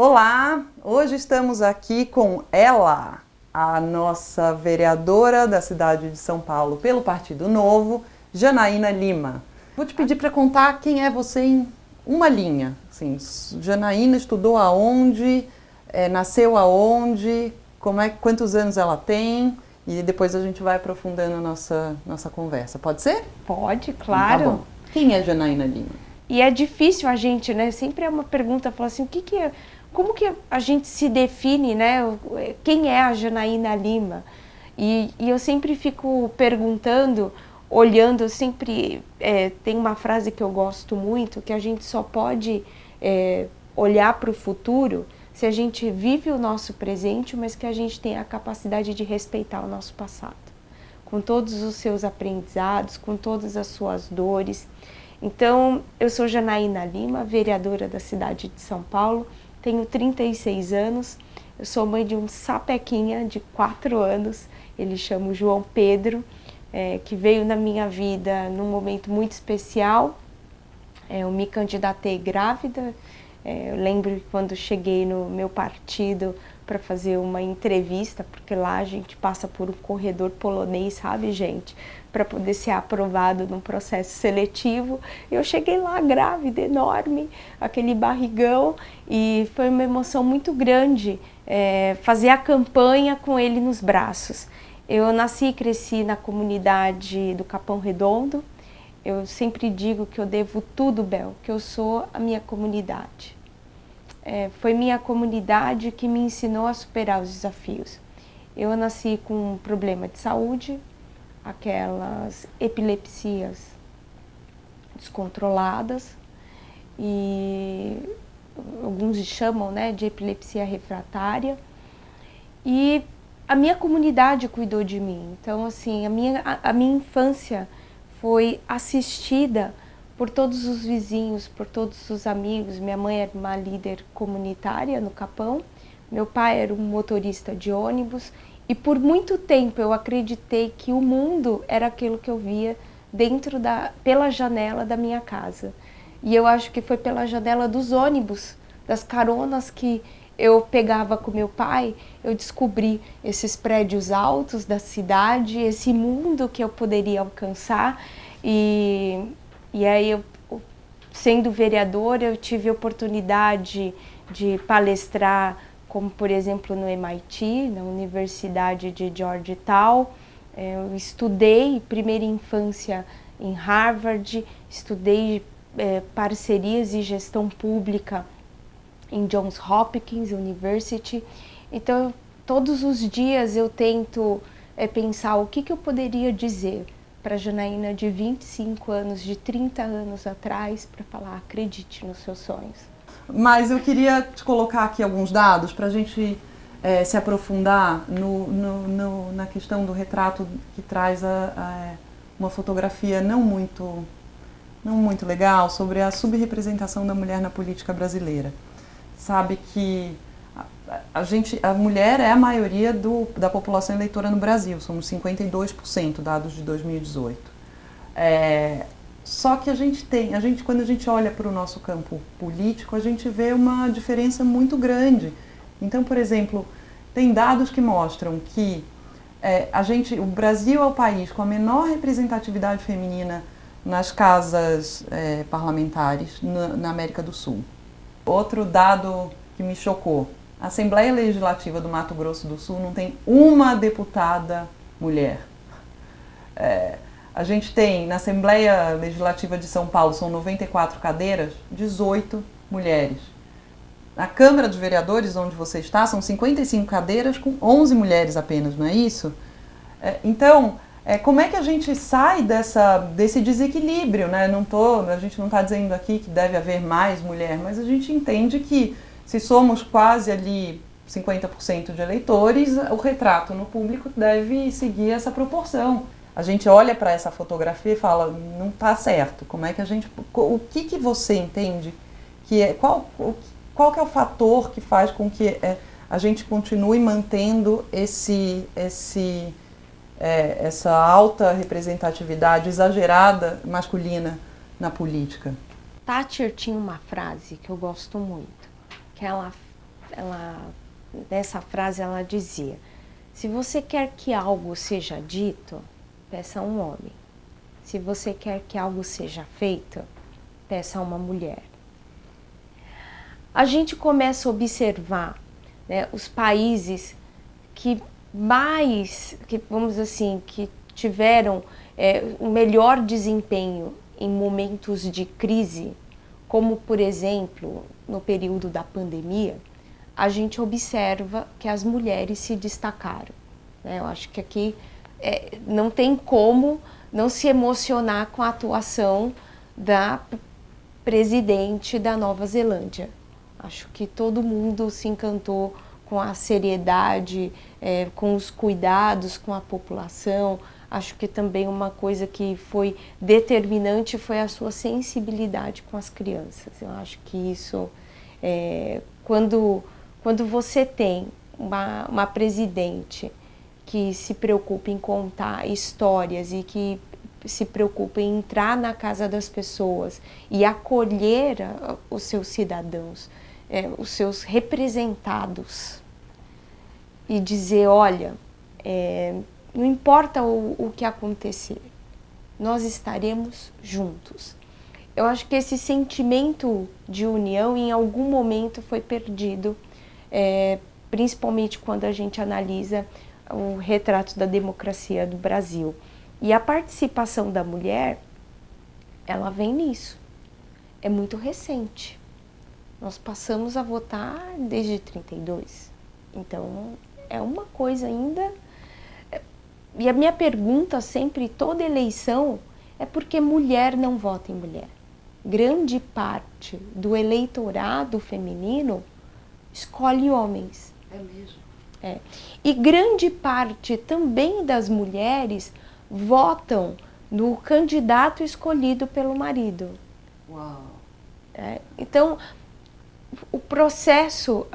Olá, hoje estamos aqui com ela, a nossa vereadora da cidade de São Paulo pelo Partido Novo, Janaína Lima. Vou te pedir para contar quem é você em uma linha. Assim, Janaína estudou aonde, nasceu aonde, quantos anos ela tem e depois a gente vai aprofundando a nossa conversa. Pode ser? Pode, claro. Tá bom. Quem é Janaína Lima? E é difícil a gente, né? Sempre é uma pergunta, falar assim, como que a gente se define, né? Quem é a Janaína Lima? E eu sempre fico perguntando, olhando, tem uma frase que eu gosto muito, que a gente só pode olhar para o futuro se a gente vive o nosso presente, mas que a gente tem a capacidade de respeitar o nosso passado, com todos os seus aprendizados, com todas as suas dores. Então, eu sou Janaína Lima, vereadora da cidade de São Paulo, tenho 36 anos, eu sou mãe de um sapequinha de 4 anos, ele chama João Pedro, que veio na minha vida num momento muito especial. Eu me candidatei grávida, eu lembro que quando cheguei no meu partido para fazer uma entrevista, porque lá a gente passa por um corredor polonês, sabe, gente? Para poder ser aprovado num processo seletivo. Eu cheguei lá grávida, enorme, aquele barrigão, e foi uma emoção muito grande fazer a campanha com ele nos braços. Eu nasci e cresci na comunidade do Capão Redondo. Eu sempre digo que eu devo tudo, Bel, que eu sou a minha comunidade. Foi minha comunidade que me ensinou a superar os desafios. Eu nasci com um problema de saúde, aquelas epilepsias descontroladas, e alguns chamam, né, de epilepsia refratária, e a minha comunidade cuidou de mim. Então, assim, a minha infância foi assistida por todos os vizinhos, por todos os amigos. Minha mãe era uma líder comunitária no Capão, meu pai era um motorista de ônibus, e por muito tempo eu acreditei que o mundo era aquilo que eu via pela janela da minha casa. E eu acho que foi pela janela dos ônibus, das caronas que eu pegava com meu pai, eu descobri esses prédios altos da cidade, esse mundo que eu poderia alcançar. E aí, sendo vereadora, eu tive a oportunidade de palestrar, como por exemplo no MIT, na Universidade de Georgetown. Eu estudei primeira infância em Harvard, estudei parcerias e gestão pública em Johns Hopkins University. Então, todos os dias eu tento pensar o que eu poderia dizer para a Janaína de 25 anos, de 30 anos atrás, para falar, acredite nos seus sonhos. Mas eu queria te colocar aqui alguns dados para a gente se aprofundar na questão do retrato que traz uma fotografia não muito legal sobre a subrepresentação da mulher na política brasileira. Sabe que a mulher é a maioria da população eleitora no Brasil, somos 52%, dados de 2018. Só que quando a gente olha para o nosso campo político, a gente vê uma diferença muito grande. Então, por exemplo, tem dados que mostram que o Brasil é o país com a menor representatividade feminina nas casas parlamentares na América do Sul. Outro dado que me chocou: a Assembleia Legislativa do Mato Grosso do Sul não tem uma deputada mulher. A gente tem, na Assembleia Legislativa de São Paulo, são 94 cadeiras, 18 mulheres. Na Câmara dos Vereadores, onde você está, são 55 cadeiras com 11 mulheres apenas, não é isso? Então, como é que a gente sai desse desequilíbrio, né? A gente não está dizendo aqui que deve haver mais mulher, mas a gente entende que se somos quase ali 50% de eleitores, o retrato no público deve seguir essa proporção. A gente olha para essa fotografia e fala, não está certo. O que você entende que qual que é o fator que faz com que a gente continue mantendo essa alta representatividade exagerada masculina na política? Thatcher tinha uma frase que eu gosto muito, que ela nessa frase ela dizia: se você quer que algo seja dito, peça a um homem. Se você quer que algo seja feito, peça a uma mulher. A gente começa a observar, né, os países que vamos dizer assim, que tiveram um melhor desempenho em momentos de crise, como por exemplo, no período da pandemia, a gente observa que as mulheres se destacaram, né? Eu acho que aqui não tem como não se emocionar com a atuação da presidente da Nova Zelândia. Acho que todo mundo se encantou com a seriedade, com os cuidados com a população. Acho que também uma coisa que foi determinante foi a sua sensibilidade com as crianças. Eu acho que isso, quando você tem uma presidente que se preocupa em contar histórias e que se preocupa em entrar na casa das pessoas e acolher os seus cidadãos, os seus representados, e dizer, olha, não importa o que acontecer, nós estaremos juntos. Eu acho que esse sentimento de união em algum momento foi perdido, principalmente quando a gente analisa o retrato da democracia do Brasil. E a participação da mulher, ela vem nisso. É muito recente. Nós passamos a votar desde 32. Então, é uma coisa ainda... E a minha pergunta sempre, toda eleição, é porque mulher não vota em mulher. Grande parte do eleitorado feminino escolhe homens. É mesmo? E grande parte também das mulheres votam no candidato escolhido pelo marido. Uau! Então, o processo,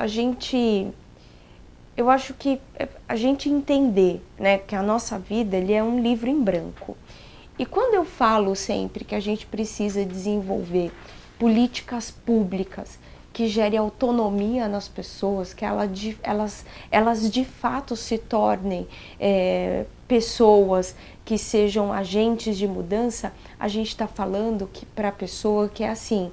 eu acho que a gente entender, né, que a nossa vida ele é um livro em branco. E quando eu falo sempre que a gente precisa desenvolver políticas públicas que gerem autonomia nas pessoas, que elas de fato se tornem pessoas que sejam agentes de mudança, a gente está falando que para a pessoa que é assim,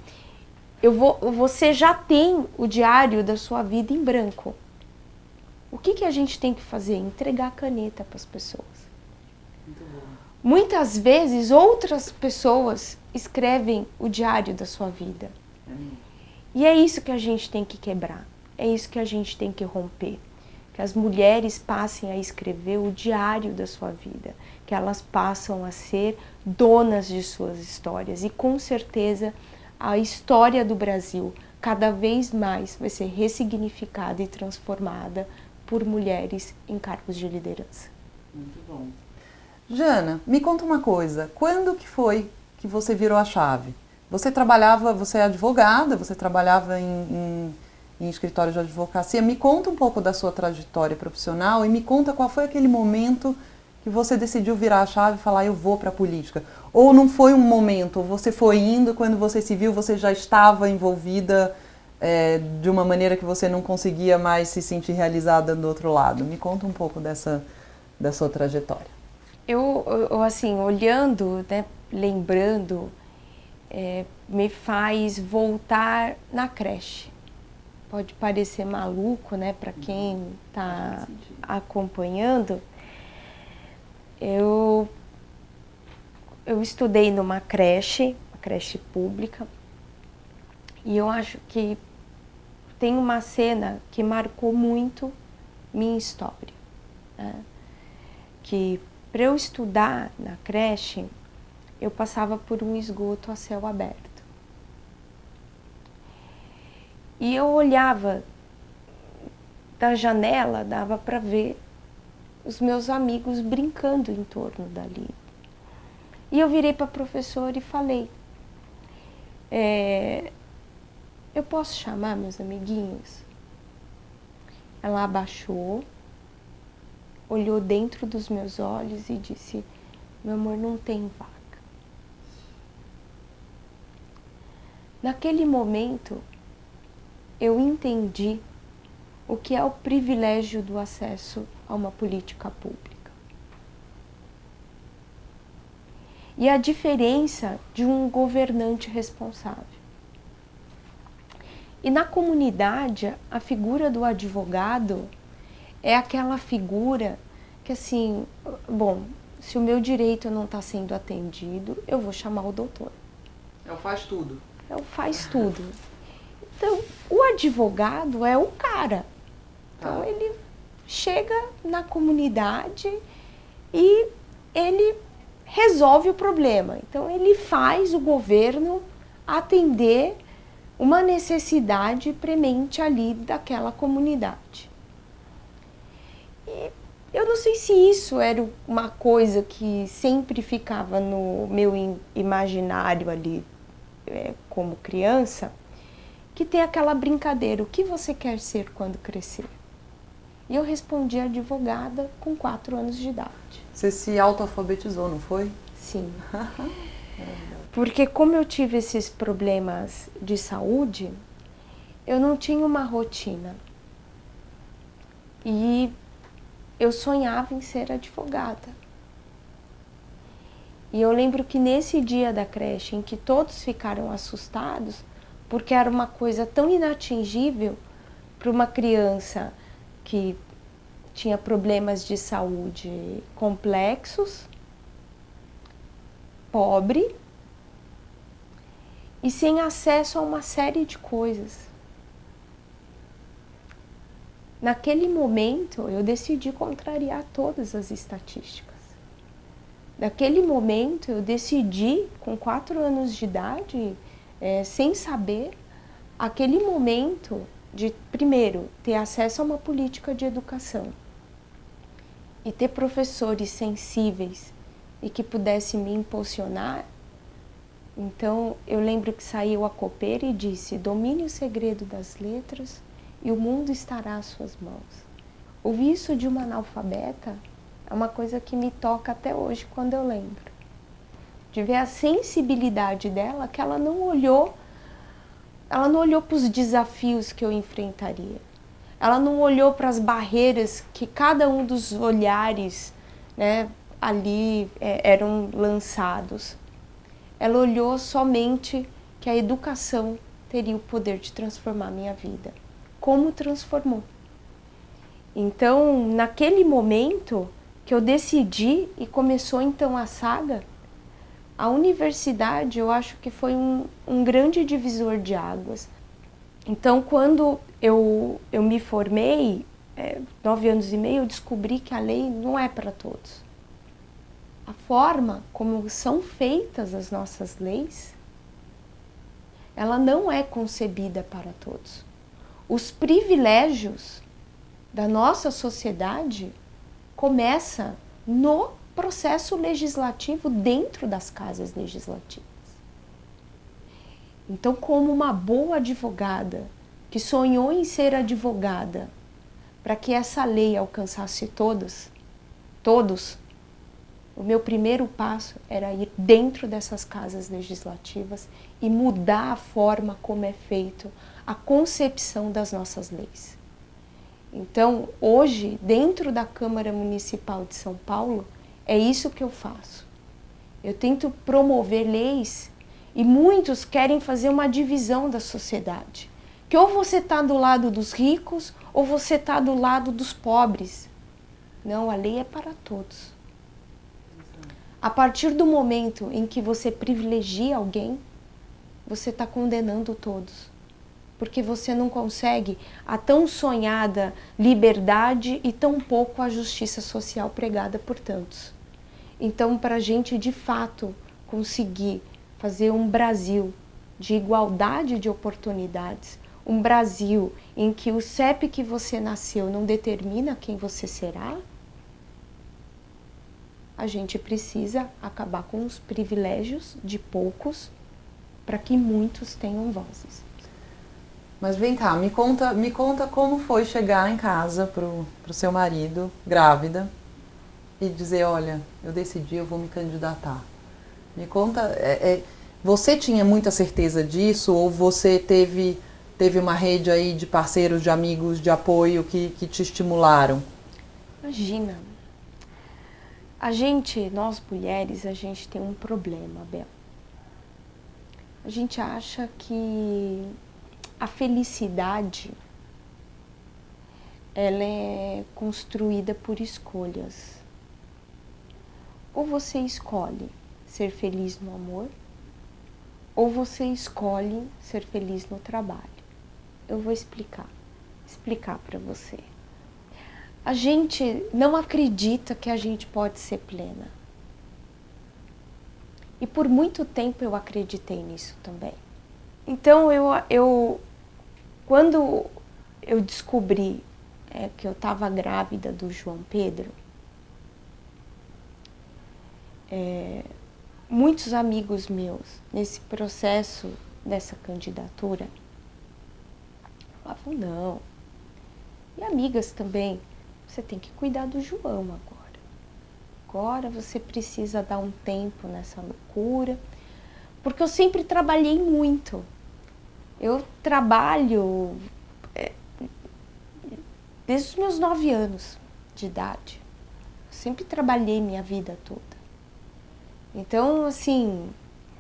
você já tem o diário da sua vida em branco. O que a gente tem que fazer? Entregar a caneta para as pessoas. Muito bom. Muitas vezes outras pessoas escrevem o diário da sua vida. E é isso que a gente tem que quebrar, é isso que a gente tem que romper. Que as mulheres passem a escrever o diário da sua vida, que elas passam a ser donas de suas histórias. E com certeza a história do Brasil cada vez mais vai ser ressignificada e transformada por mulheres em cargos de liderança. Muito bom. Jana, me conta uma coisa, quando que foi que você virou a chave? Você é advogada, você trabalhava em escritório de advocacia. Me conta um pouco da sua trajetória profissional e me conta qual foi aquele momento que você decidiu virar a chave e falar, eu vou para a política. Ou não foi um momento, ou você foi indo, quando você se viu, você já estava envolvida de uma maneira que você não conseguia mais se sentir realizada do outro lado. Me conta um pouco da sua trajetória. Eu assim, olhando, né, lembrando, me faz voltar na creche. Pode parecer maluco, né, para quem está acompanhando. Eu estudei numa creche pública, e eu acho que tem uma cena que marcou muito minha história, né? Que para eu estudar na creche, eu passava por um esgoto a céu aberto. E eu olhava da janela, dava para ver os meus amigos brincando em torno dali. E eu virei para a professora e falei, eu posso chamar meus amiguinhos? Ela abaixou, olhou dentro dos meus olhos e disse, meu amor, não tem vaga. Naquele momento, eu entendi o que é o privilégio do acesso a uma política pública. E a diferença de um governante responsável. E na comunidade, a figura do advogado é aquela figura que, assim, bom, se o meu direito não está sendo atendido, eu vou chamar o doutor. É o faz tudo. É o faz tudo. Então, o advogado é o cara. Então, ele chega na comunidade e ele resolve o problema. Então, ele faz o governo atender uma necessidade premente ali daquela comunidade. E eu não sei se isso era uma coisa que sempre ficava no meu imaginário ali, como criança, que tem aquela brincadeira, o que você quer ser quando crescer? E eu respondi advogada com 4 anos de idade. Você se autoalfabetizou, não foi? Sim. Porque como eu tive esses problemas de saúde, eu não tinha uma rotina. E eu sonhava em ser advogada. E eu lembro que nesse dia da creche, em que todos ficaram assustados, porque era uma coisa tão inatingível para uma criança que tinha problemas de saúde complexos, pobre e sem acesso a uma série de coisas. Naquele momento, eu decidi contrariar todas as estatísticas. Naquele momento, eu decidi, com 4 anos de idade, sem saber, aquele momento de, primeiro, ter acesso a uma política de educação e ter professores sensíveis e que pudessem me impulsionar. Então, eu lembro que saiu a copeira e disse: domine o segredo das letras e o mundo estará às suas mãos. Ouvir isso de uma analfabeta é uma coisa que me toca até hoje quando eu lembro. De ver a sensibilidade dela, que ela não olhou para os desafios que eu enfrentaria. Ela não olhou para as barreiras que cada um dos olhares, né, ali eram lançados. Ela olhou somente que a educação teria o poder de transformar a minha vida. Como transformou? Então, naquele momento que eu decidi e começou então a saga, a universidade eu acho que foi um grande divisor de águas. Então, quando eu me formei, 9 anos e meio, eu descobri que a lei não é para todos. A forma como são feitas as nossas leis, ela não é concebida para todos. Os privilégios da nossa sociedade começam no processo legislativo dentro das casas legislativas. Então, como uma boa advogada que sonhou em ser advogada para que essa lei alcançasse todos, o meu primeiro passo era ir dentro dessas casas legislativas e mudar a forma como é feito a concepção das nossas leis. Então, hoje, dentro da Câmara Municipal de São Paulo, é isso que eu faço. Eu tento promover leis e muitos querem fazer uma divisão da sociedade. Que ou você está do lado dos ricos ou você está do lado dos pobres. Não, a lei é para todos. A partir do momento em que você privilegia alguém, você está condenando todos. Porque você não consegue a tão sonhada liberdade e tão pouco a justiça social pregada por tantos. Então, para a gente, de fato, conseguir fazer um Brasil de igualdade de oportunidades, um Brasil em que o CEP que você nasceu não determina quem você será, a gente precisa acabar com os privilégios de poucos para que muitos tenham vozes. Mas vem cá, me conta como foi chegar em casa pro seu marido, grávida, e dizer: olha, eu decidi, eu vou me candidatar. Me conta, você tinha muita certeza disso ou você teve teve uma rede aí de parceiros, de amigos, de apoio que te estimularam? Imagina, nós mulheres, a gente tem um problema, Bel. A gente acha que a felicidade, ela é construída por escolhas. Ou você escolhe ser feliz no amor, ou você escolhe ser feliz no trabalho. Eu vou explicar para você. A gente não acredita que a gente pode ser plena. E por muito tempo eu acreditei nisso também. Então, quando eu descobri que eu estava grávida do João Pedro, muitos amigos meus, nesse processo dessa candidatura, falavam, não. E amigas também, você tem que cuidar do João agora. Agora você precisa dar um tempo nessa loucura, porque eu sempre trabalhei muito. Eu trabalho desde os meus 9 anos de idade. Eu sempre trabalhei minha vida toda. Então, assim,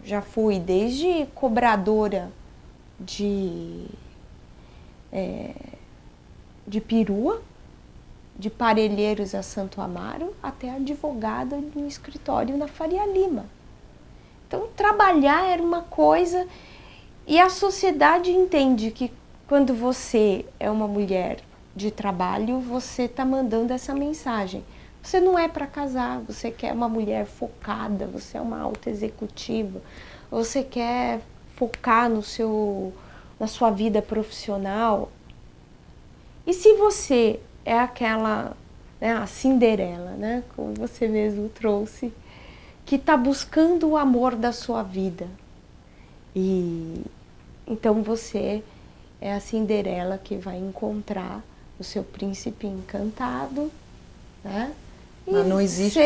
já fui desde cobradora de perua, de Parelheiros a Santo Amaro, até advogada no escritório na Faria Lima. Então, trabalhar era uma coisa, e a sociedade entende que quando você é uma mulher de trabalho, você está mandando essa mensagem. Você não é para casar, você quer uma mulher focada, você é uma alta executiva, você quer focar na sua vida profissional. E se você é aquela, né, a Cinderela, né, como você mesmo trouxe, que está buscando o amor da sua vida, e então você é a Cinderela que vai encontrar o seu príncipe encantado, né? E não existe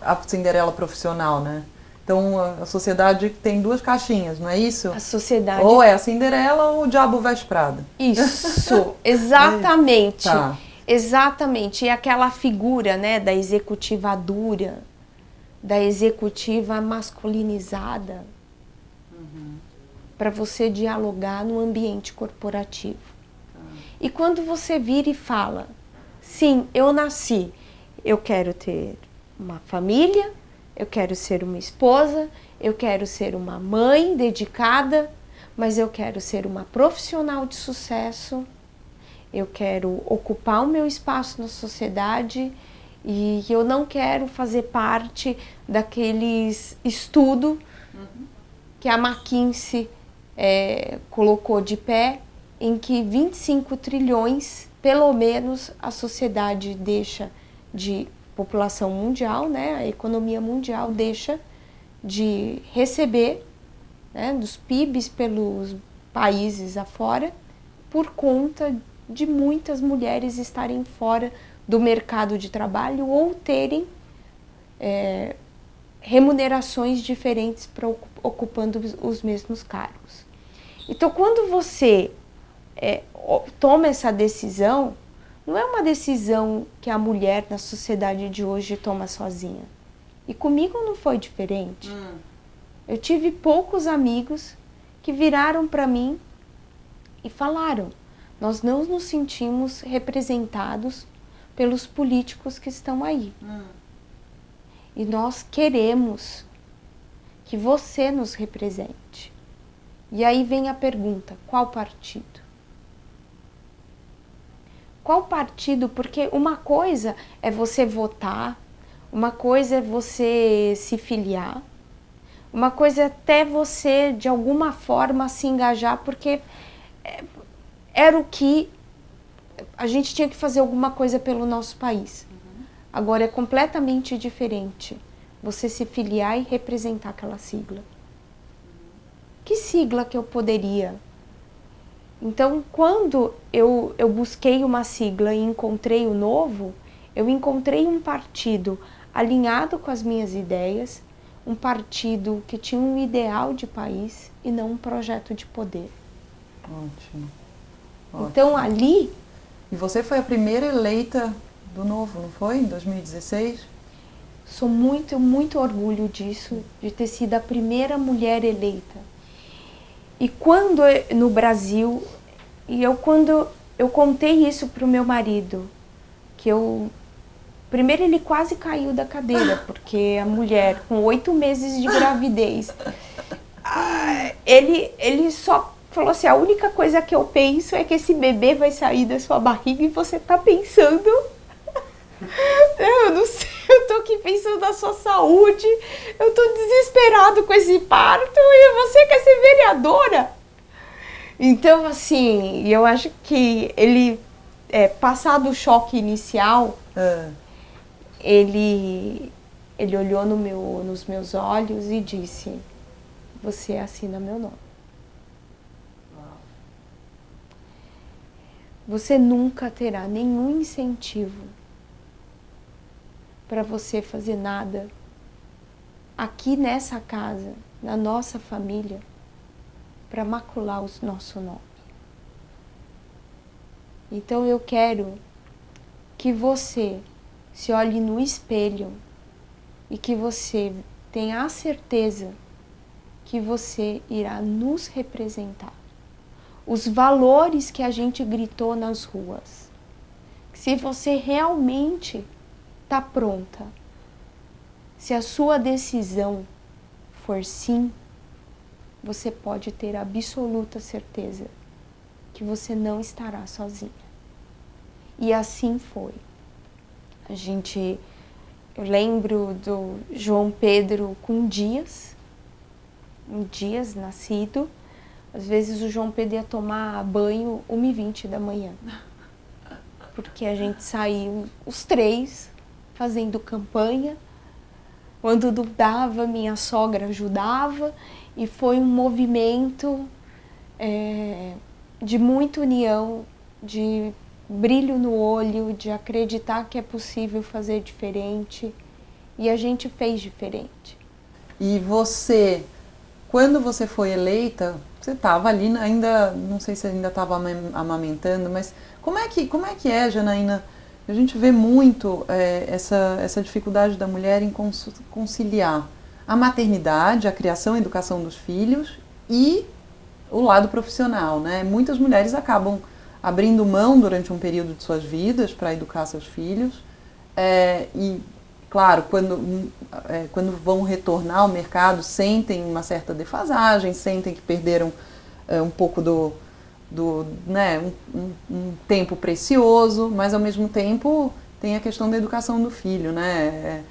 a Cinderela profissional, né? Então a sociedade tem 2 caixinhas, não é isso? A sociedade... Ou é a Cinderela ou o Diabo Veste Prada. Isso, exatamente. Tá. Exatamente. E aquela figura, né, da executiva dura, da executiva masculinizada, para você dialogar no ambiente corporativo. E quando você vira e fala, sim, eu nasci, eu quero ter uma família, eu quero ser uma esposa, eu quero ser uma mãe dedicada, mas eu quero ser uma profissional de sucesso, eu quero ocupar o meu espaço na sociedade e eu não quero fazer parte daqueles estudos que a McKinsey colocou de pé, em que 25 trilhões, pelo menos, a sociedade deixa de população mundial, né, a economia mundial deixa de receber, né, dos PIBs pelos países afora, por conta de muitas mulheres estarem fora do mercado de trabalho ou terem remunerações diferentes para ocupando os mesmos cargos. Então, quando você toma essa decisão, não é uma decisão que a mulher na sociedade de hoje toma sozinha. E comigo não foi diferente. Eu tive poucos amigos que viraram para mim e falaram, nós não nos sentimos representados pelos políticos que estão aí. E nós queremos que você nos represente. E aí vem a pergunta, qual partido? Qual partido? Porque uma coisa é você votar, uma coisa é você se filiar, uma coisa é até você, de alguma forma, se engajar, porque era o que a gente tinha que fazer alguma coisa pelo nosso país. Agora é completamente diferente você se filiar e representar aquela sigla. Que sigla que eu poderia? Então, quando eu busquei uma sigla e encontrei o Novo, eu encontrei um partido alinhado com as minhas ideias, um partido que tinha um ideal de país e não um projeto de poder. Ótimo. Ótimo. Então ali... E você foi a primeira eleita do Novo, não foi? Em 2016? Sou muito orgulho disso, de ter sido a primeira mulher eleita. E quando no Brasil, quando eu contei isso para o meu marido, primeiro ele quase caiu da cadeira, porque a mulher com 8 meses de gravidez, ele só falou assim, a única coisa que eu penso é que esse bebê vai sair da sua barriga e você tá pensando... Eu não sei, eu tô aqui pensando na sua saúde, eu tô desesperado com esse parto e você quer ser vereadora? Então, assim, eu acho que ele, passado o choque inicial, ele olhou nos meus olhos e disse, você assina meu nome. Você nunca terá nenhum incentivo para você fazer nada aqui nessa casa, na nossa família, para macular o nosso nome. Então eu quero que você se olhe no espelho e que você tenha a certeza que você irá nos representar. Os valores que a gente gritou nas ruas. Se você realmente está pronta, se a sua decisão for sim, você pode ter absoluta certeza que você não estará sozinha. E assim foi. Eu lembro do João Pedro com dias nascido. Às vezes o João Pedro ia tomar banho 1h20 da manhã. Porque a gente saiu os 3 fazendo campanha. Quando não dava, minha sogra ajudava. E foi um movimento de muita união, de brilho no olho, de acreditar que é possível fazer diferente. E a gente fez diferente. E você, quando você foi eleita, você estava ali ainda, não sei se ainda estava amamentando, mas como é que é, Janaína? A gente vê muito essa dificuldade da mulher em conciliar a maternidade, a criação e a educação dos filhos e o lado profissional, né? Muitas mulheres acabam abrindo mão durante um período de suas vidas para educar seus filhos e, claro, quando vão retornar ao mercado, sentem uma certa defasagem, sentem que perderam um pouco né, um tempo precioso, mas ao mesmo tempo tem a questão da educação do filho, né?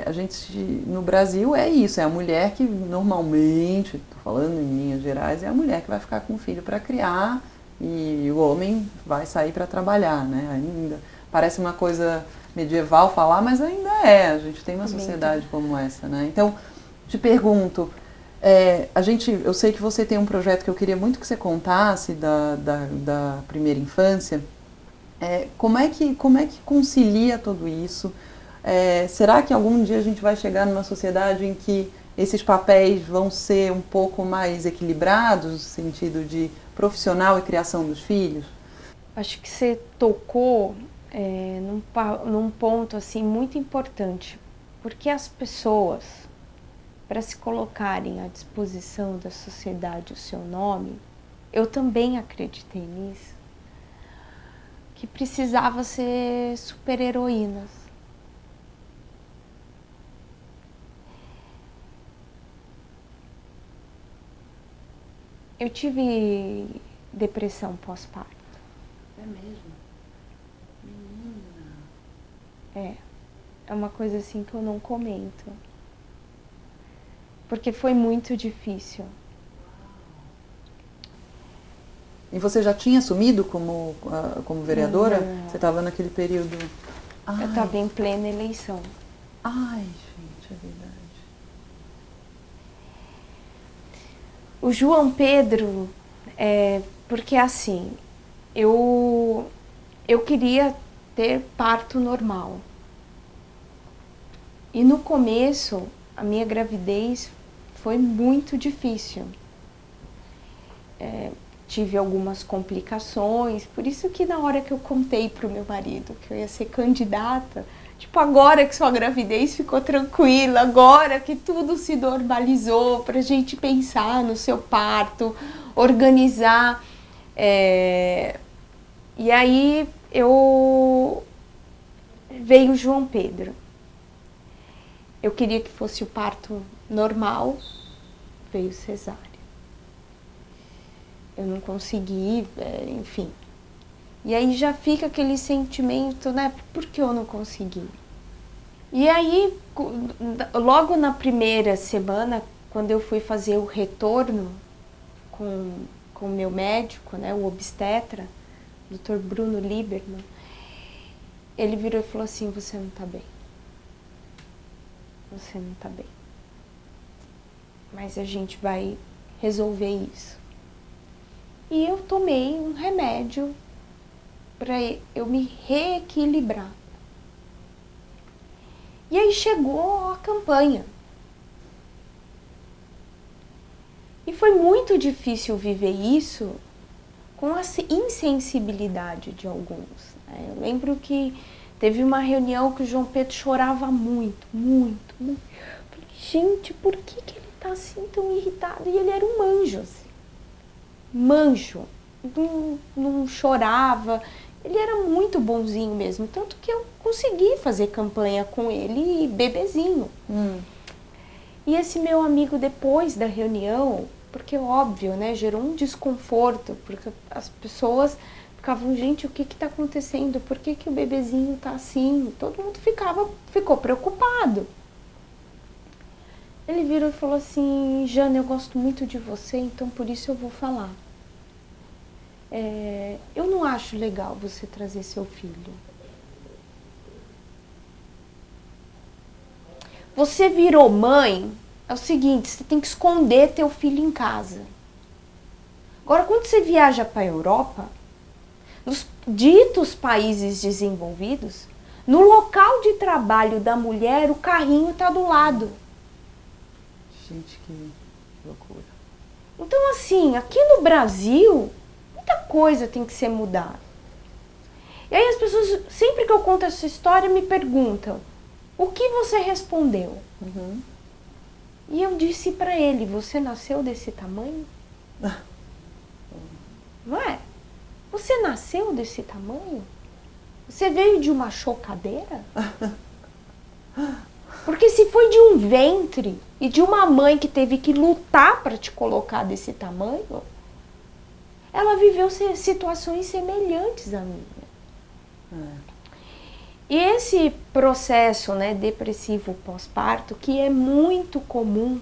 A gente, no Brasil, é isso, é a mulher que normalmente, estou falando em linhas gerais, é a mulher que vai ficar com o filho para criar e o homem vai sair para trabalhar, né? Ainda parece uma coisa medieval falar, mas ainda a gente tem uma sociedade como essa, né? Então, te pergunto, eu sei que você tem um projeto que eu queria muito que você contasse da primeira infância. Como é que concilia tudo isso? Será que algum dia a gente vai chegar numa sociedade em que esses papéis vão ser um pouco mais equilibrados, no sentido de profissional e criação dos filhos? Acho que você tocou num ponto assim, muito importante, porque as pessoas, para se colocarem à disposição da sociedade o seu nome, eu também acreditei nisso, que precisava ser super-heroínas. Eu tive depressão pós-parto. É mesmo? Menina. É uma coisa assim que eu não comento. Porque foi muito difícil. E você já tinha assumido como vereadora? Não. Você estava naquele período... Eu estava em plena eleição. Ai, gente, é verdade. O João Pedro, porque assim, eu queria ter parto normal. E no começo, a minha gravidez foi muito difícil. tive algumas complicações, por isso que na hora que eu contei pro meu marido que eu ia ser candidata, tipo, agora que sua gravidez ficou tranquila, agora que tudo se normalizou pra gente pensar no seu parto, organizar. E aí veio o João Pedro. Eu queria que fosse o parto normal, veio cesárea. Eu não consegui, enfim. E aí já fica aquele sentimento, né? Por que eu não consegui? E aí, logo na primeira semana, quando eu fui fazer o retorno com o meu médico, né, o obstetra, Dr. Bruno Lieberman, ele virou e falou assim, você não tá bem. Você não tá bem. Mas a gente vai resolver isso. E eu tomei um remédio para eu me reequilibrar. E aí chegou a campanha. E foi muito difícil viver isso com a insensibilidade de alguns. Eu lembro que teve uma reunião que o João Pedro chorava muito, muito, muito. Eu falei, gente, por que ele tá assim tão irritado? E ele era um manjo, assim. Manjo. Não chorava. Ele era muito bonzinho mesmo. Tanto que eu consegui fazer campanha com ele, bebezinho. E esse meu amigo, depois da reunião, porque óbvio, né, gerou um desconforto, porque as pessoas ficavam, gente, o que está acontecendo? Por que o bebezinho está assim? Todo mundo ficou preocupado. Ele virou e falou assim, Jana, eu gosto muito de você, então por isso eu vou falar. Eu não acho legal você trazer seu filho. Você virou mãe, é o seguinte, você tem que esconder teu filho em casa. Agora, quando você viaja para a Europa, nos ditos países desenvolvidos, no local de trabalho da mulher, o carrinho está do lado. Gente, que loucura. Então, assim, aqui no Brasil, muita coisa tem que ser mudada. E aí as pessoas, sempre que eu conto essa história, me perguntam, o que você respondeu? E eu disse para ele, você nasceu desse tamanho? Não é? Você nasceu desse tamanho? Você veio de uma chocadeira? Porque se foi de um ventre e de uma mãe que teve que lutar para te colocar desse tamanho, ela viveu situações semelhantes à minha. E esse processo, né, depressivo pós-parto, que é muito comum,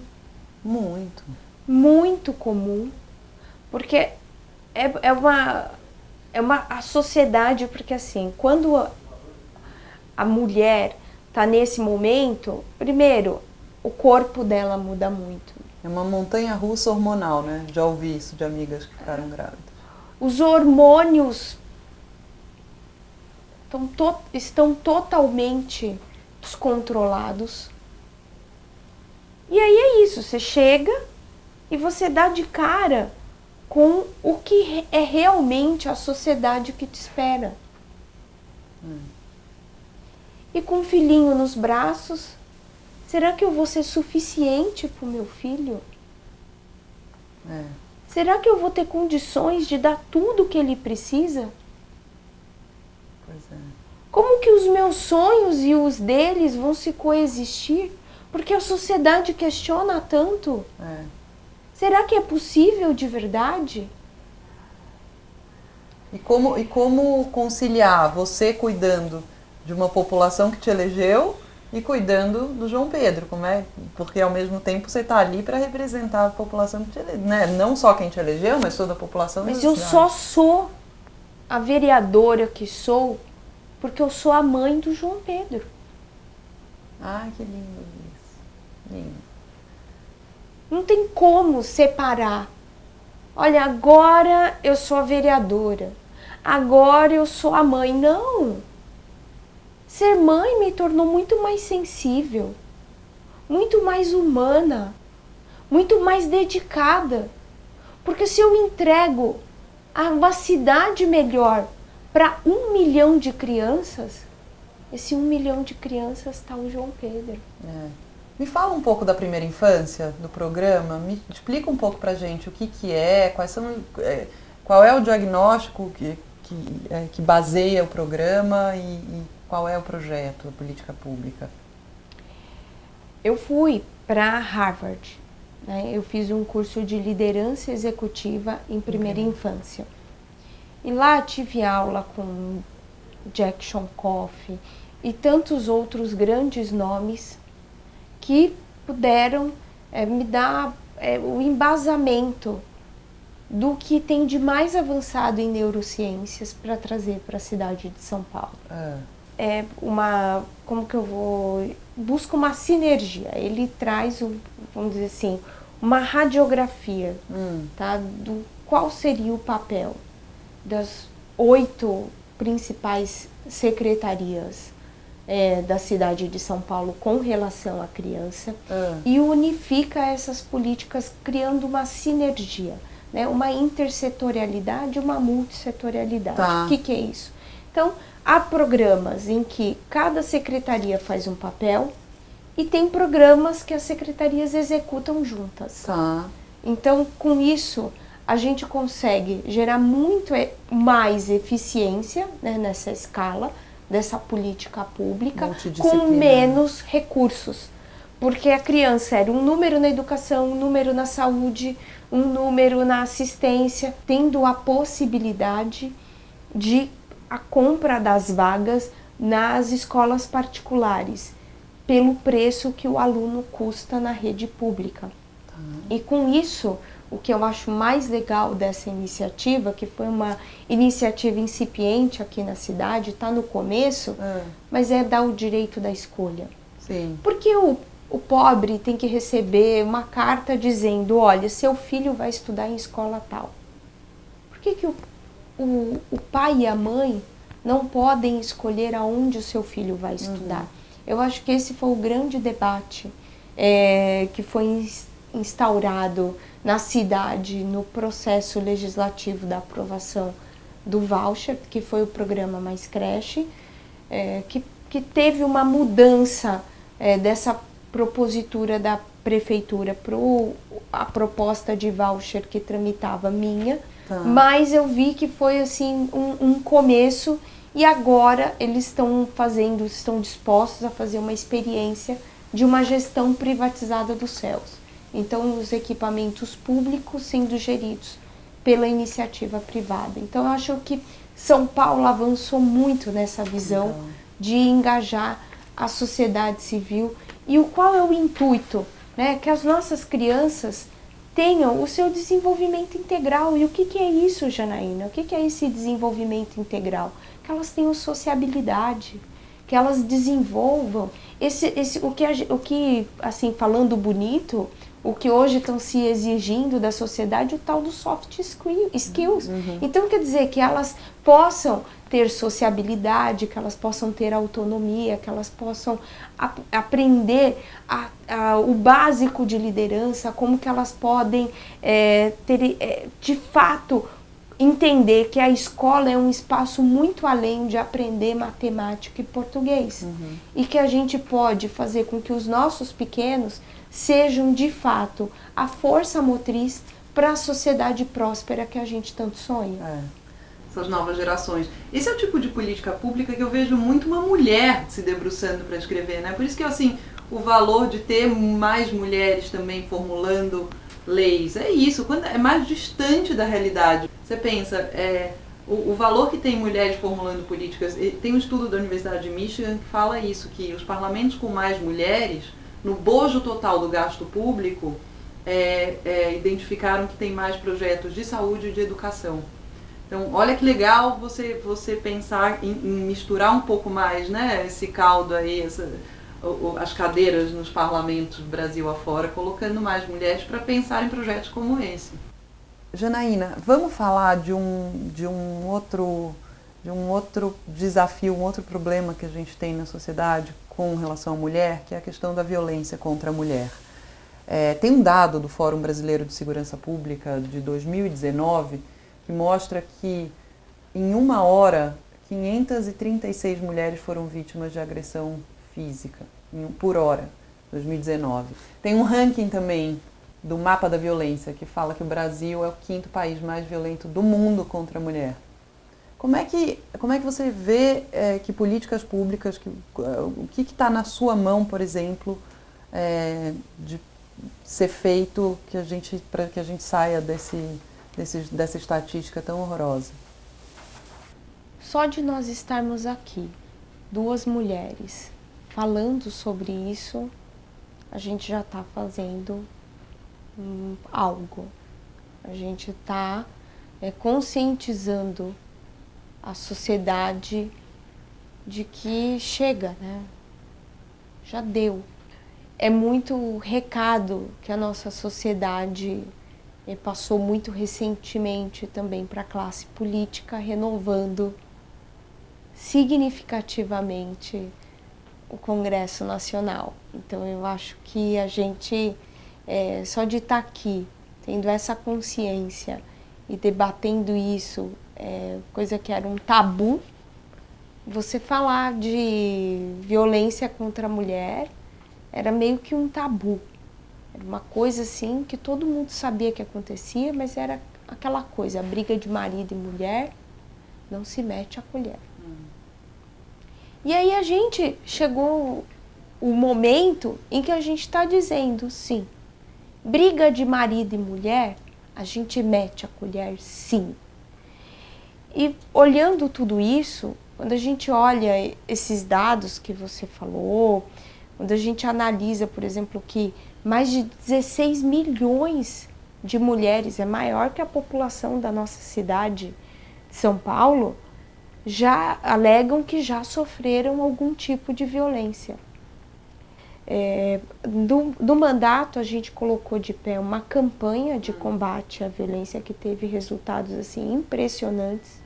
muito comum, porque a sociedade, porque assim, quando a mulher está nesse momento, primeiro, o corpo dela muda muito. É uma montanha-russa hormonal, né? Já ouvi isso de amigas que ficaram grávidas. Os hormônios estão totalmente descontrolados. E aí é isso, você chega e você dá de cara com o que é realmente a sociedade que te espera. E com um filhinho nos braços, será que eu vou ser suficiente para o meu filho? Será que eu vou ter condições de dar tudo o que ele precisa? Pois é. Como que os meus sonhos e os deles vão se coexistir? Porque a sociedade questiona tanto. Será que é possível de verdade? E como conciliar você cuidando de uma população que te elegeu e cuidando do João Pedro, como é? Porque ao mesmo tempo você está ali para representar a população que te elegeu, né? Não só quem te elegeu, mas toda a população. Mas eu só sou a vereadora que sou porque eu sou a mãe do João Pedro. Ah, que lindo isso. Lindo. Não tem como separar. Olha, agora eu sou a vereadora. Agora eu sou a mãe. Não. Ser mãe me tornou muito mais sensível, muito mais humana, muito mais dedicada. Porque se eu entrego uma cidade melhor para 1 milhão de crianças, esse 1 milhão de crianças está o João Pedro. Me fala um pouco da primeira infância do programa, me explica um pouco pra gente o que é, qual é o diagnóstico que baseia o programa e qual é o projeto, a política pública. Eu fui para Harvard, né? Eu fiz um curso de liderança executiva em primeira infância. E lá tive aula com Jack Shonkoff e tantos outros grandes nomes que puderam me dar o embasamento do que tem de mais avançado em neurociências para trazer para a cidade de São Paulo. Busca uma sinergia. Ele traz, vamos dizer assim, uma radiografia, tá, do qual seria o papel das 8 principais secretarias da cidade de São Paulo com relação à criança e unifica essas políticas criando uma sinergia, né? Uma intersetorialidade, uma multissetorialidade. Tá. O que é isso? Então, há programas em que cada secretaria faz um papel e tem programas que as secretarias executam juntas. Tá. Então, com isso, a gente consegue gerar muito mais eficiência, né, nessa escala dessa política pública com menos recursos. Porque a criança era um número na educação, um número na saúde, um número na assistência, tendo a possibilidade de a compra das vagas nas escolas particulares, pelo preço que o aluno custa na rede pública. E com isso, o que eu acho mais legal dessa iniciativa, que foi uma iniciativa incipiente aqui na cidade, está no começo, mas é dar o direito da escolha. Sim. Porque o pobre tem que receber uma carta dizendo, olha, seu filho vai estudar em escola tal. Por que o pai e a mãe não podem escolher aonde o seu filho vai estudar? Eu acho que esse foi o grande debate que foi instaurado na cidade no processo legislativo da aprovação do voucher, que foi o programa Mais Creche, que teve uma mudança dessa propositura da prefeitura para a proposta de voucher que tramitava minha, mas eu vi que foi assim um começo e agora eles estão dispostos a fazer uma experiência de uma gestão privatizada dos céus. Então, os equipamentos públicos sendo geridos pela iniciativa privada. Então, eu acho que São Paulo avançou muito nessa visão de engajar a sociedade civil. E qual é o intuito? Né? Que as nossas crianças tenham o seu desenvolvimento integral. E o que é isso, Janaína? O que é esse desenvolvimento integral? Que elas tenham sociabilidade, que elas desenvolvam o que assim, falando bonito, o que hoje estão se exigindo da sociedade, o tal do soft skills. Então, quer dizer que elas possam ter sociabilidade, que elas possam ter autonomia, que elas possam aprender o básico de liderança, como que elas podem de fato entender que a escola é um espaço muito além de aprender matemática e português. E que a gente pode fazer com que os nossos pequenos sejam, de fato, a força motriz para a sociedade próspera que a gente tanto sonha. Essas novas gerações. Esse é o tipo de política pública que eu vejo muito uma mulher se debruçando para escrever, né? Por isso que, assim, o valor de ter mais mulheres também formulando leis, é isso, quando é mais distante da realidade. Você pensa, o valor que tem mulheres formulando políticas, tem um estudo da Universidade de Michigan que fala isso, que os parlamentos com mais mulheres, no bojo total do gasto público, identificaram que tem mais projetos de saúde e de educação. Então, olha que legal você pensar em misturar um pouco mais, né, esse caldo aí, as cadeiras nos parlamentos Brasil afora, colocando mais mulheres para pensar em projetos como esse. Janaína, vamos falar de um outro desafio, um outro problema que a gente tem na sociedade com relação à mulher, que é a questão da violência contra a mulher. Tem um dado do Fórum Brasileiro de Segurança Pública de 2019 que mostra que em 1 hora, 536 mulheres foram vítimas de agressão física, por hora, 2019. Tem um ranking também do Mapa da Violência, que fala que o Brasil é o 5º país mais violento do mundo contra a mulher. Como é que você vê que políticas públicas, o que está na sua mão, por exemplo, de ser feito para que a gente saia dessa estatística tão horrorosa? Só de nós estarmos aqui, 2 mulheres, falando sobre isso, a gente já está fazendo algo. A gente está conscientizando a sociedade de que chega, né? Já deu. É muito recado que a nossa sociedade passou muito recentemente também para a classe política, renovando significativamente o Congresso Nacional. Então eu acho que a gente, só de estar aqui, tendo essa consciência e debatendo isso, coisa que era um tabu, você falar de violência contra a mulher era meio que um tabu. Era uma coisa assim que todo mundo sabia que acontecia, mas era aquela coisa, a briga de marido e mulher, não se mete a colher. E aí a gente chegou o momento em que a gente está dizendo, sim, briga de marido e mulher, a gente mete a colher, sim. E olhando tudo isso, quando a gente olha esses dados que você falou, quando a gente analisa, por exemplo, que mais de 16 milhões de mulheres, é maior que a população da nossa cidade de São Paulo, já alegam que já sofreram algum tipo de violência. Do mandato, a gente colocou de pé uma campanha de combate à violência que teve resultados assim impressionantes.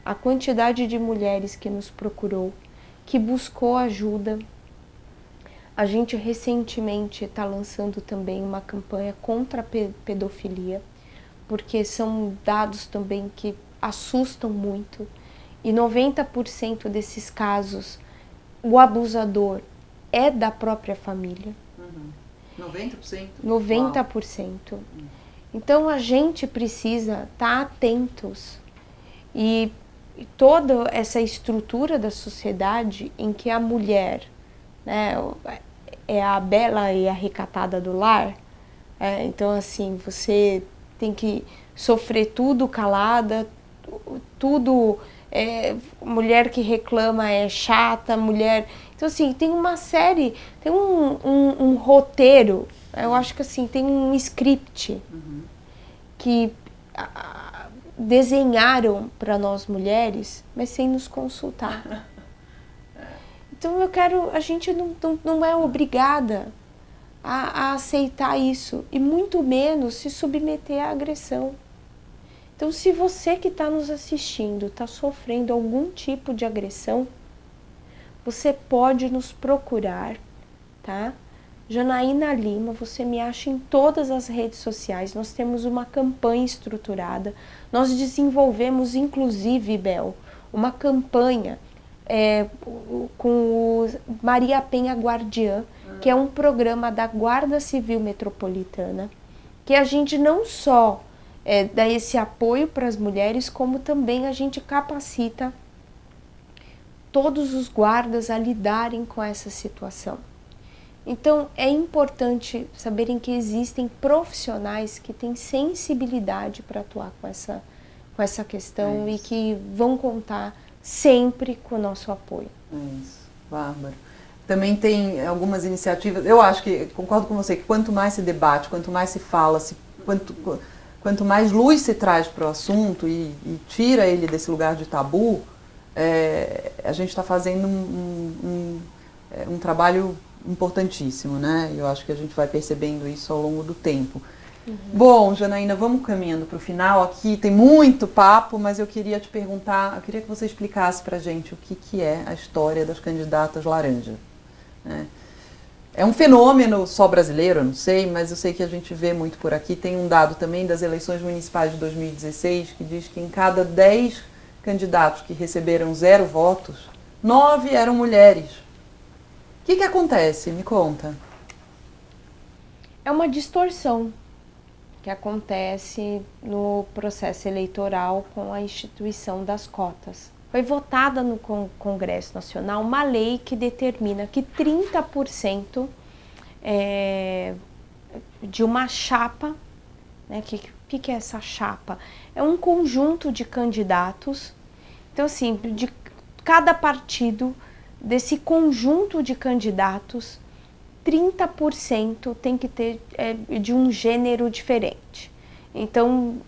A quantidade de mulheres que nos procurou, que buscou ajuda. A gente recentemente está lançando também uma campanha contra a pedofilia, porque são dados também que assustam muito. E 90% desses casos, o abusador é da própria família. 90%? 90%. Então a gente precisa estar atentos. E toda essa estrutura da sociedade em que a mulher, né, é a bela e a recatada do lar, então assim, você tem que sofrer tudo calada, tudo... mulher que reclama é chata, mulher... Então, assim, tem uma série, tem um roteiro, eu acho que assim, tem um script que desenharam para nós mulheres, mas sem nos consultar. Então, a gente não é obrigada a aceitar isso, e muito menos se submeter à agressão. Então, se você que está nos assistindo está sofrendo algum tipo de agressão, você pode nos procurar, tá? Janaína Lima, você me acha em todas as redes sociais. Nós temos uma campanha estruturada. Nós desenvolvemos, inclusive, Bel, uma campanha com o Maria Penha Guardiã, que é um programa da Guarda Civil Metropolitana, que a gente não só dá esse apoio para as mulheres, como também a gente capacita todos os guardas a lidarem com essa situação. Então, é importante saberem que existem profissionais que têm sensibilidade para atuar com essa questão e que vão contar sempre com o nosso apoio. É isso, Bárbara. Também tem algumas iniciativas, eu acho que, concordo com você, que quanto mais se debate, quanto mais se fala, quanto mais luz se traz para o assunto e tira ele desse lugar de tabu, a gente está fazendo um trabalho importantíssimo, né? Eu acho que a gente vai percebendo isso ao longo do tempo. Bom, Janaína, vamos caminhando para o final aqui, tem muito papo, mas eu queria te perguntar, eu queria que você explicasse para a gente o que é a história das candidatas laranja, né? É um fenômeno só brasileiro, eu não sei, mas eu sei que a gente vê muito por aqui. Tem um dado também das eleições municipais de 2016 que diz que em cada 10 candidatos que receberam 0 votos, 9 eram mulheres. O que acontece? Me conta. É uma distorção que acontece no processo eleitoral com a instituição das cotas. Foi votada no Congresso Nacional uma lei que determina que 30% de uma chapa, né? Que é essa chapa? É um conjunto de candidatos. Então, assim, de cada partido, desse conjunto de candidatos, 30% tem que ter de um gênero diferente. Então,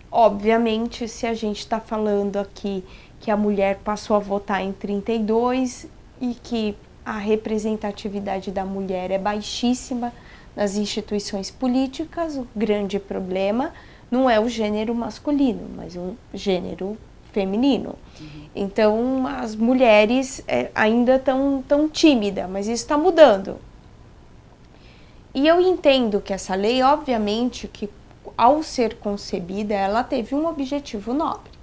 obviamente, se a gente está falando aqui que a mulher passou a votar em 32% e que a representatividade da mulher é baixíssima nas instituições políticas, o grande problema não é o gênero masculino, mas o gênero feminino. Então, as mulheres ainda estão tão tímidas, mas isso está mudando. E eu entendo que essa lei, obviamente, que ao ser concebida, ela teve um objetivo nobre.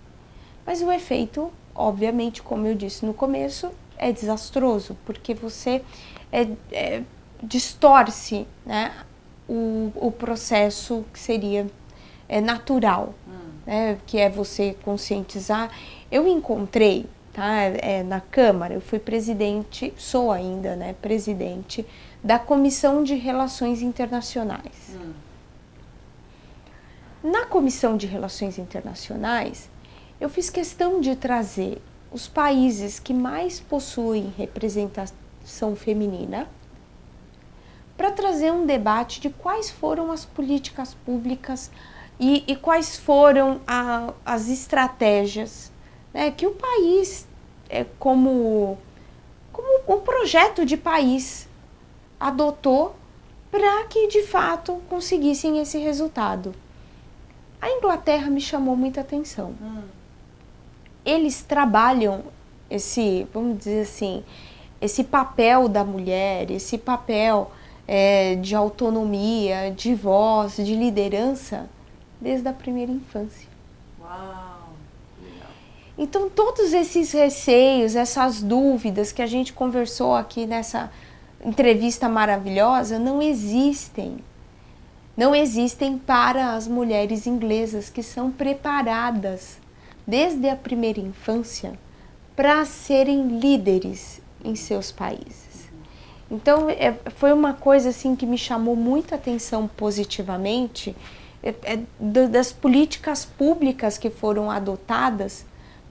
Mas o efeito, obviamente, como eu disse no começo, é desastroso, porque você distorce, né, o processo que seria natural, né, que é você conscientizar. Eu encontrei, tá, na Câmara, eu fui presidente, sou ainda, né, presidente da Comissão de Relações Internacionais. Na Comissão de Relações Internacionais, eu fiz questão de trazer os países que mais possuem representação feminina para trazer um debate de quais foram as políticas públicas e quais foram as estratégias, né, que o país, como um projeto de país, adotou para que de fato conseguissem esse resultado. A Inglaterra me chamou muita atenção. Eles trabalham esse, vamos dizer assim, esse papel da mulher, esse papel de autonomia, de voz, de liderança, desde a primeira infância. Uau! Então, todos esses receios, essas dúvidas que a gente conversou aqui nessa entrevista maravilhosa, não existem. Não existem para as mulheres inglesas que são preparadas desde a primeira infância para serem líderes em seus países. Então, foi uma coisa assim que me chamou muita atenção positivamente, das políticas públicas que foram adotadas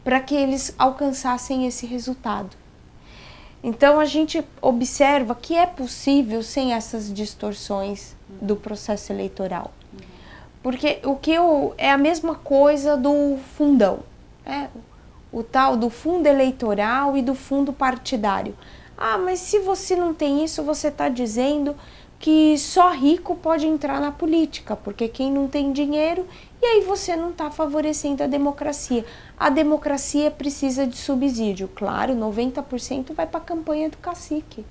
para que eles alcançassem esse resultado. Então, a gente observa que é possível sem essas distorções do processo eleitoral. Porque é a mesma coisa do fundão, o tal do fundo eleitoral e do fundo partidário. Ah, mas se você não tem isso, você está dizendo que só rico pode entrar na política, porque quem não tem dinheiro, e aí você não está favorecendo a democracia. A democracia precisa de subsídio, claro, 90% vai para a campanha do cacique.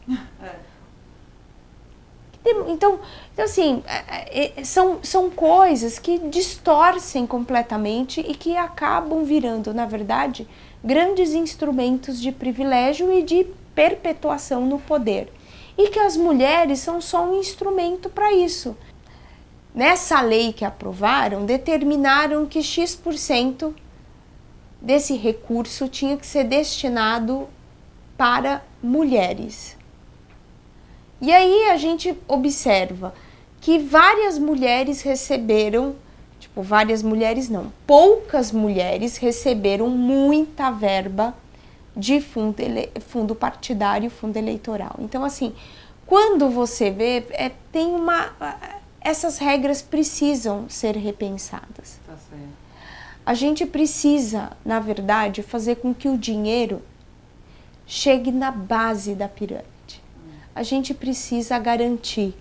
Então assim, são coisas que distorcem completamente e que acabam virando, na verdade, grandes instrumentos de privilégio e de perpetuação no poder. E que as mulheres são só um instrumento para isso. Nessa lei que aprovaram, determinaram que X% desse recurso tinha que ser destinado para mulheres. E aí a gente observa que várias mulheres receberam, várias mulheres não, poucas mulheres receberam muita verba de fundo partidário, fundo eleitoral. Então, assim, quando você vê, essas regras precisam ser repensadas. Tá certo. A gente precisa, na verdade, fazer com que o dinheiro chegue na base da pirâmide. A gente precisa garantir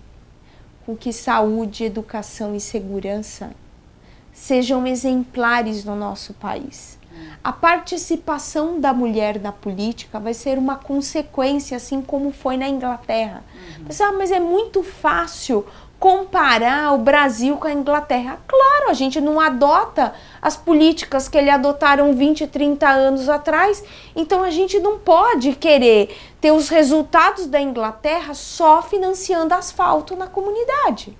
com que saúde, educação e segurança sejam exemplares no nosso país. A participação da mulher na política vai ser uma consequência, assim como foi na Inglaterra. Mas é muito fácil comparar o Brasil com a Inglaterra. Claro, a gente não adota as políticas que eles adotaram 20, 30 anos atrás, então a gente não pode querer ter os resultados da Inglaterra só financiando asfalto na comunidade.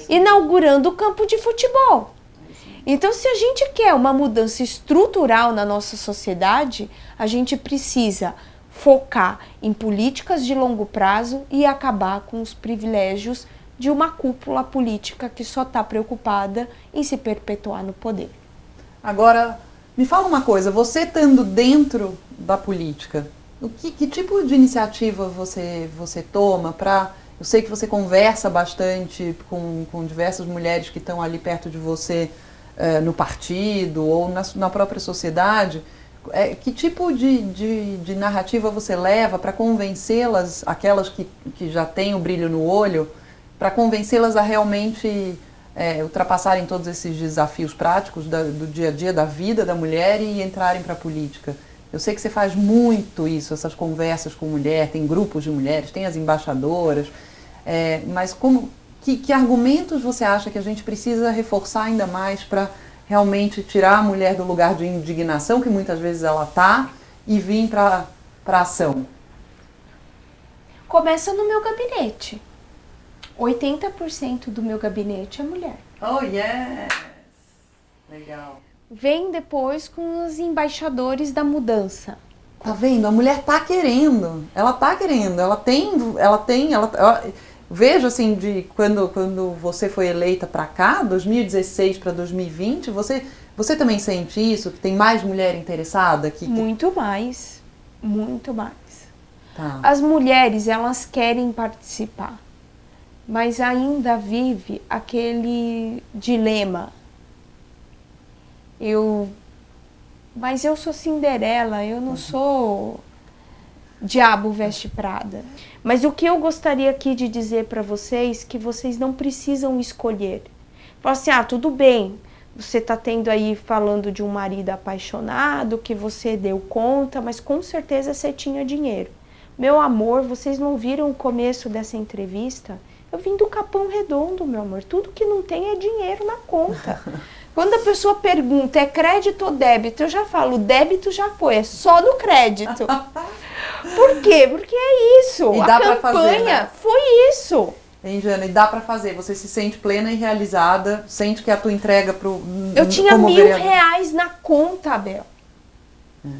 Inaugurando o campo de futebol. Então, se a gente quer uma mudança estrutural na nossa sociedade, a gente precisa focar em políticas de longo prazo e acabar com os privilégios de uma cúpula política que só está preocupada em se perpetuar no poder. Agora, me fala uma coisa, você estando dentro da política, que tipo de iniciativa você toma para... Eu sei que você conversa bastante com diversas mulheres que estão ali perto de você, no partido ou na própria sociedade. Que tipo de narrativa você leva para convencê-las, aquelas que já têm o brilho no olho, para convencê-las a realmente ultrapassarem todos esses desafios práticos do dia a dia, da vida da mulher e entrarem para a política? Eu sei que você faz muito isso, essas conversas com mulher, tem grupos de mulheres, tem as embaixadoras, mas que argumentos você acha que a gente precisa reforçar ainda mais para realmente tirar a mulher do lugar de indignação, que muitas vezes ela está, e vir para a ação? Começa no meu gabinete. 80% do meu gabinete é mulher. Oh, yes! Legal. Vem depois com os embaixadores da mudança. Tá vendo? A mulher tá querendo. Ela tá querendo. Ela tem. Vejo assim, de quando você foi eleita para cá, 2016 para 2020, você também sente isso? Que tem mais mulher interessada? Muito mais. Muito mais. Tá. As mulheres, elas querem participar, mas ainda vive aquele dilema. Mas eu sou Cinderela, eu não sou Diabo Veste Prada. Mas o que eu gostaria aqui de dizer para vocês, que vocês não precisam escolher. Fala assim, tudo bem, você tá tendo aí falando de um marido apaixonado, que você deu conta, mas com certeza você tinha dinheiro. Meu amor, vocês não viram o começo dessa entrevista? Eu vim do Capão Redondo, meu amor. Tudo que não tem é dinheiro na conta. Quando a pessoa pergunta, é crédito ou débito? Eu já falo, débito já foi, é só no crédito. Por quê? Porque é isso. E a dá campanha pra fazer, né? foi isso. Hein, Jana? E dá pra fazer. Você se sente plena e realizada, sente que a tua entrega Eu tinha como R$1.000 na conta, Abel.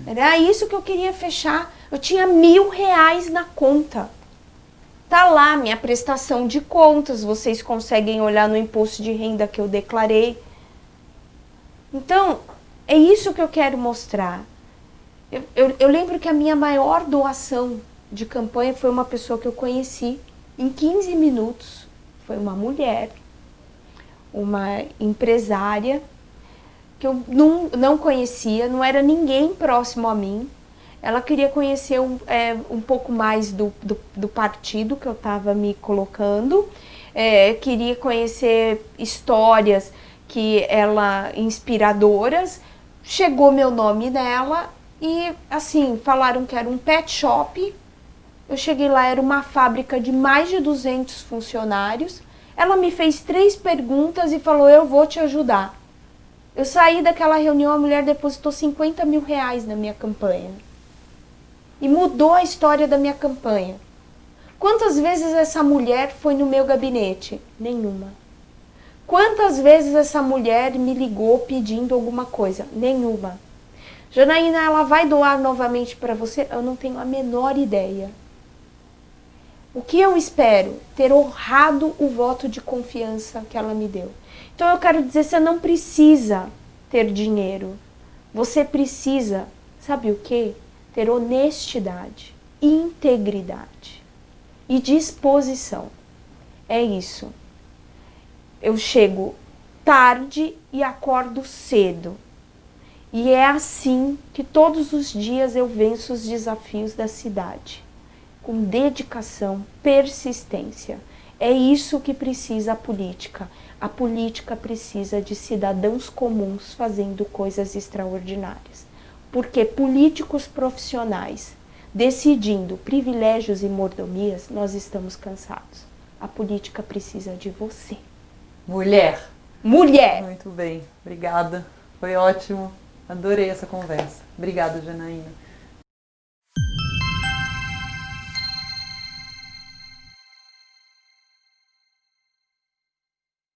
Era isso que eu queria fechar. Eu tinha R$1.000 na conta. Tá lá minha prestação de contas. Vocês conseguem olhar no imposto de renda que eu declarei. Então, é isso que eu quero mostrar. Eu lembro que a minha maior doação de campanha foi uma pessoa que eu conheci em 15 minutos. Foi uma mulher, uma empresária, que eu não conhecia, não era ninguém próximo a mim. Ela queria conhecer um pouco mais do partido que eu estava me colocando, queria conhecer histórias inspiradoras. Chegou meu nome nela e, assim, falaram que era um pet shop. Eu cheguei lá, era uma fábrica de mais de 200 funcionários. Ela me fez 3 perguntas e falou, eu vou te ajudar. Eu saí daquela reunião, a mulher depositou R$50 mil na minha campanha. E mudou a história da minha campanha. Quantas vezes essa mulher foi no meu gabinete? Nenhuma. Quantas vezes essa mulher me ligou pedindo alguma coisa? Nenhuma. Janaína, ela vai doar novamente para você? Eu não tenho a menor ideia. O que eu espero? Ter honrado o voto de confiança que ela me deu. Então eu quero dizer, você não precisa ter dinheiro. Você precisa, sabe o quê? Ter honestidade, integridade e disposição. É isso. Eu chego tarde e acordo cedo. E é assim que todos os dias eu venço os desafios da cidade. Com dedicação, persistência. É isso que precisa a política. A política precisa de cidadãos comuns fazendo coisas extraordinárias. Porque políticos profissionais decidindo privilégios e mordomias, nós estamos cansados. A política precisa de você. Mulher. Mulher! Muito bem, obrigada. Foi ótimo. Adorei essa conversa. Obrigada, Janaína.